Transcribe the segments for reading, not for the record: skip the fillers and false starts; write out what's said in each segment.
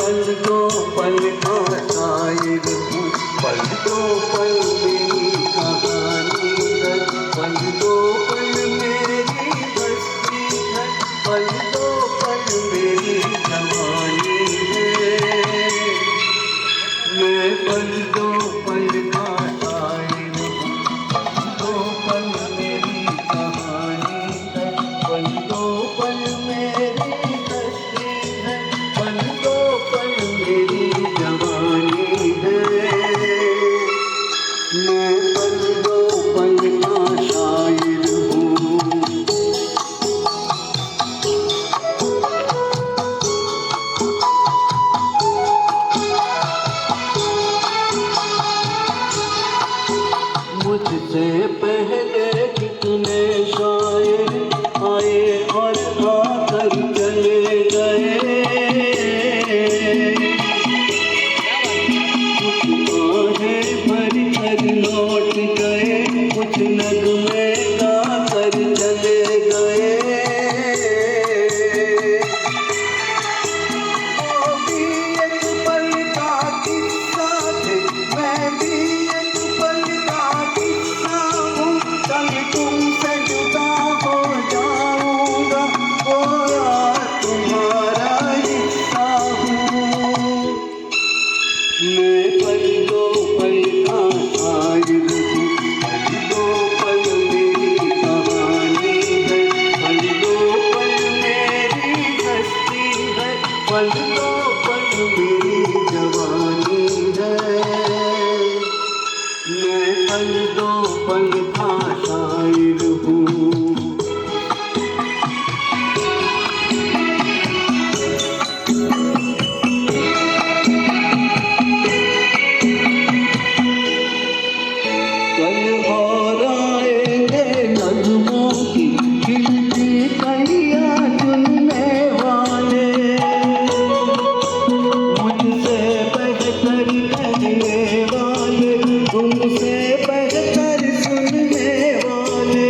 पल दो पल का शायर हूँ, पल दो पल मेरी कहानी है, पल दो पल मेरी हस्ती है, पल दो पल मेरी जवानी है। मैं पल दो पल का शायर हूँ, पल दो पल मेरी कहानी है, पल दो पल मेरी हस्ती है, पल दो पल मेरी जवानी है। मैं पल दो पल का शायर हूँ। मुझसे पहले कितने शायर आए और आकर चले गए, कुछ आहें भर कर लौट गए, कुछ नगमे गा कर चले गए। वो भी एक पल का किस्सा थे, मैं भी एक पल का किस्सा हूँ, कल तुमसे जुदा हो जाऊँगा, वो यार तुम्हारा हिस्सा हूँ। मैं पल दो पल का शायर हूँ, पल दो पल मेरी कहानी है, पल दो पल मेरी हस्ती है, पल दो पल मेरी जवानी है। मैं पल दो पल का शायर हूँ। कल और आएंगे नज़्मों की खिलती कलियां चुनने वाले, मुझसे बेहतर कहने वाले, तुमसे बेहतर सुनने वाले।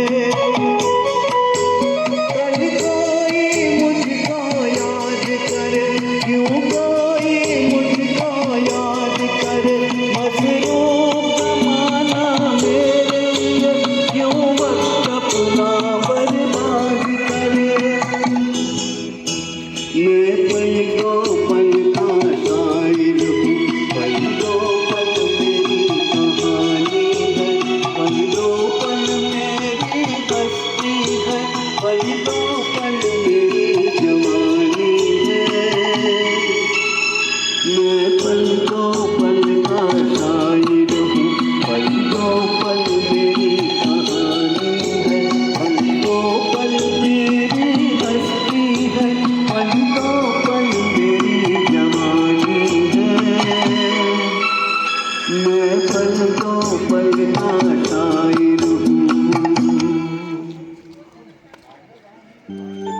कल कोई मुझको याद करे, क्यों कोई मुझको याद करे, मसरूफ ज़माना मेरे लिए क्यों वक्त अपना बर्बाद करे। मैं पल दो पल का शायर हूँ, पल दो पल मेरी कहानी है, पल दो पल मेरी हस्ती है, पल दो पल मेरी जवानी है। मैं पल दो पल का शायर हूँ, पल दो पल मेरी कहानी है, पल दो पल मेरी हस्ती है, पल दो पल मेरी जवानी है। मैं पल दो पल का शायर हूँ।